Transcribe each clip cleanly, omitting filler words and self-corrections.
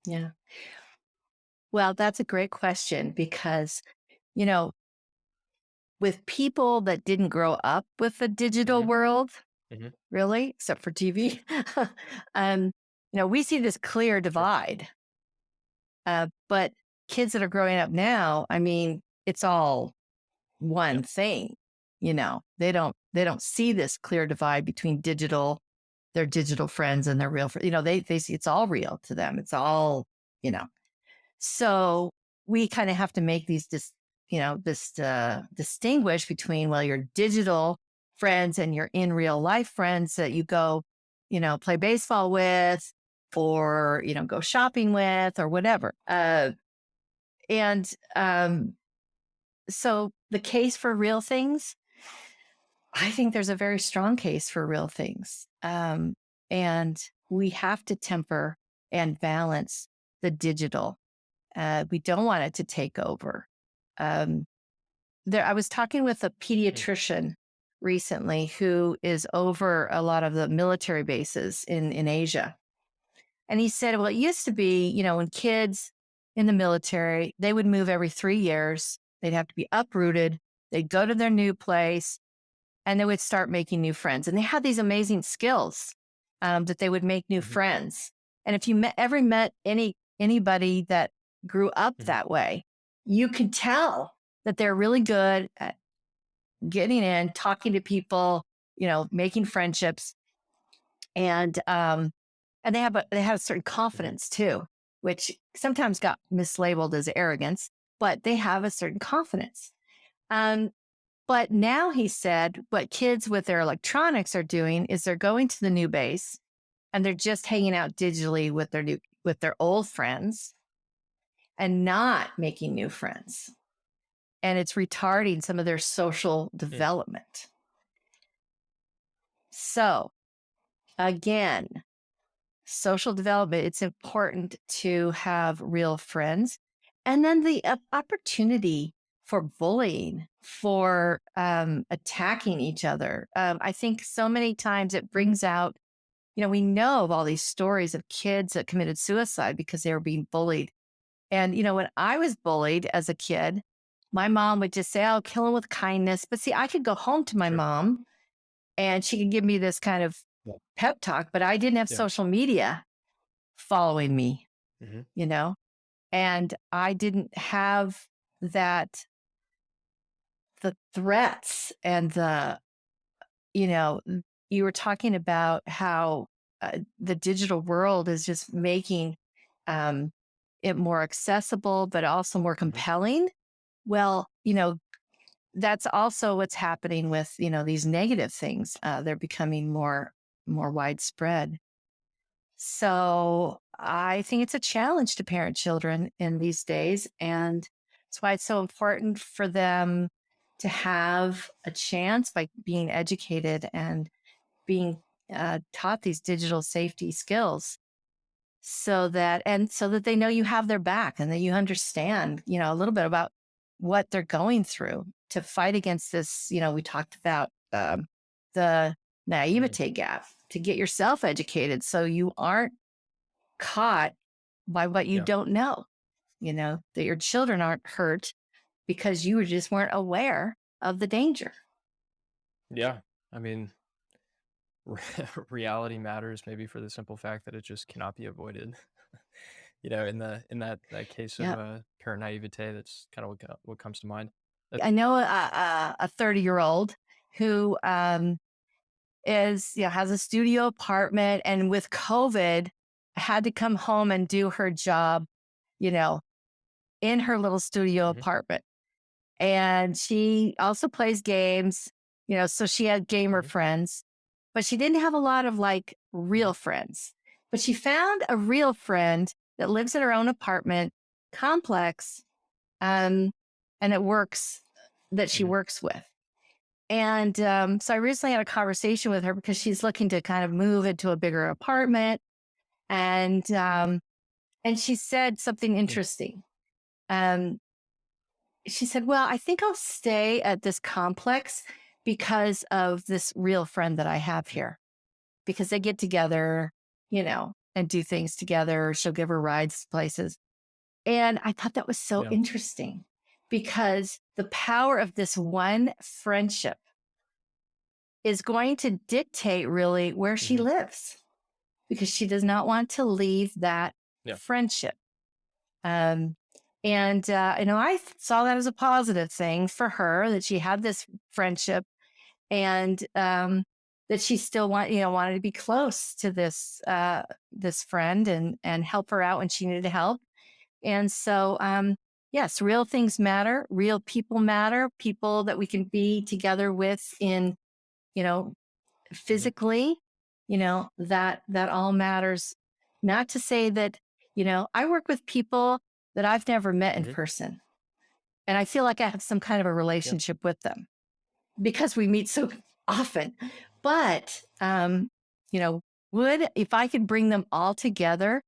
Yeah. Well, that's a great question because, you know, with people that didn't grow up with the digital Hmm. world, Hmm. really, except for TV, um, we see this clear Sure. divide. But kids that are growing up now, I mean, it's all Yeah. one thing. They don't see this clear divide between their digital friends and their real friends. They see it's all real to them. It's all, you know. So we kind of have to make this distinguish between, well, your digital friends and your in real life friends that you go, play baseball with, or go shopping with, or whatever. And so the case for real things, I think there's a very strong case for real things. And we have to temper and balance the digital. We don't want it to take over. Um, I was talking with a Mm. pediatrician recently who is over a lot of the military bases in Asia. And he said, well, it used to be, when kids in the military, they would move every 3 years. They'd have to be uprooted. They'd go to their new place and they would start making new friends. And they had these amazing skills that they would make new Mhm. friends. And if you ever met anybody that grew up Mhm. that way, you could tell that they're really good at getting in, talking to people, making friendships, and they have a certain Mhm. confidence too, which sometimes got mislabeled as arrogance, but they have a certain confidence. Um, but now he said what kids with their electronics are doing is they're going to the new base and they're just hanging out digitally with their old friends and not making new friends. And it's retarding some of their social Mm. development. So again, social development, it's important to have real friends. And then the opportunity for bullying, for attacking each other. I think so many times it brings out, we know of all these stories of kids that committed suicide because they were being bullied. And, when I was bullied as a kid, my mom would just say, oh, kill him with kindness. But see, I could go home to my Sure. mom and she could give me this kind of Yeah. pep talk, but I didn't have Yeah. social media following me, Mhm. you know? And I didn't have that, the threats and you know, you were talking about how the digital world is just making um, it more accessible, but also more Mhm. compelling. Well, that's also what's happening with, these negative things. They're becoming more widespread. So I think it's a challenge to parent children in these days. And that's why it's so important for them to have a chance by being educated and being taught these digital safety skills so that they know you have their back and that you understand, a little bit about what they're going through to fight against this. We talked about the Mhm. naivete gap to get yourself educated so you aren't caught by what you Yeah. don't know, that your children aren't hurt because you just weren't aware of the danger. Yeah. I mean, reality matters maybe for the simple fact that it just cannot be avoided. In that case of Yeah. parent naivete, that's kind of what comes to mind. That I know a 30-year-old who has a studio apartment and with COVID had to come home and do her job, you know, in her little studio Mhm. apartment. And she also plays games, so she had gamer Mhm. friends, but she didn't have a lot of like Mhm. real friends. But she found a real friend that lives in her own apartment complex, um, and that she Mhm. works with. And so I recently had a conversation with her because she's looking to kind of move into a bigger apartment, and she said something Mm. interesting. Um, she said, "Well, I think I'll stay at this complex because of this real friend that I have Mhm. here, because they get together, you know." and do things together. Or she'll give her rides to places. And I thought that was so Yeah. interesting because the power of this one friendship is going to dictate really where she Mhm. lives because she does not want to leave that Yeah. friendship. Um, I saw that as a positive thing for her that she had this friendship and that she still wanted to be close to this friend and help her out when she needed help. And so, yes, real things matter. Real people matter. People that we can be together with in, you know, Mhm. physically, that all matters. Not to say that, I work with people that I've never met in Mhm. person. And I feel like I have some kind of a Yeah. relationship with them because we meet so often. But, you know, would if I could bring them all together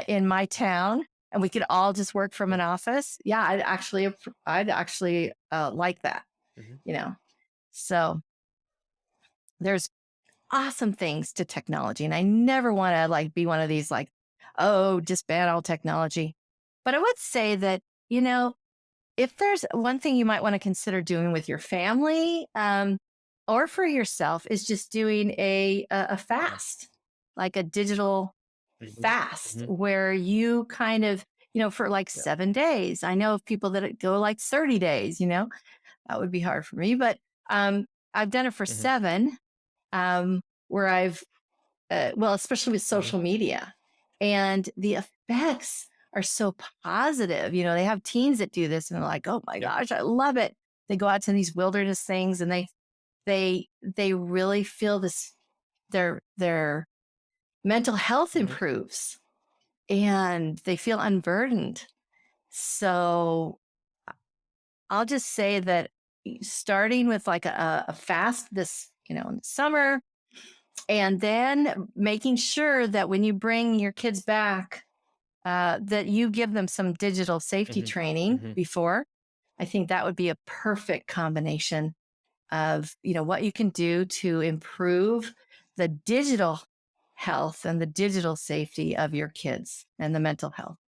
in my town and we could all just work from Yeah. an office, yeah, I'd actually like that, Mhm. you know. So there's awesome things to technology, and I never want to like be one of these like, oh, just ban all technology. But I would say that if there's one thing you might want to consider doing with your family or for yourself is just doing a Yeah. fast, like a digital Mhm. fast Mhm. where you kind of, for like Yeah. 7 days. I know of people that go like 30 days, that would be hard for me, but I've done it for Mhm. 7 where well, especially with Mhm. social media. And the effects are so positive. They have teens that do this and they're like, oh my Yeah. gosh, I love it. They go out to these wilderness things and they really feel this their mental health Mhm. improves and they feel unburdened. So I'll just say that starting with like a fast this, in the summer, and then making sure that when you bring your kids back, that you give them some digital safety Mhm. training Mhm. before. I think that would be a perfect combination of what you can do to improve the digital health and the digital safety of your kids and the mental health.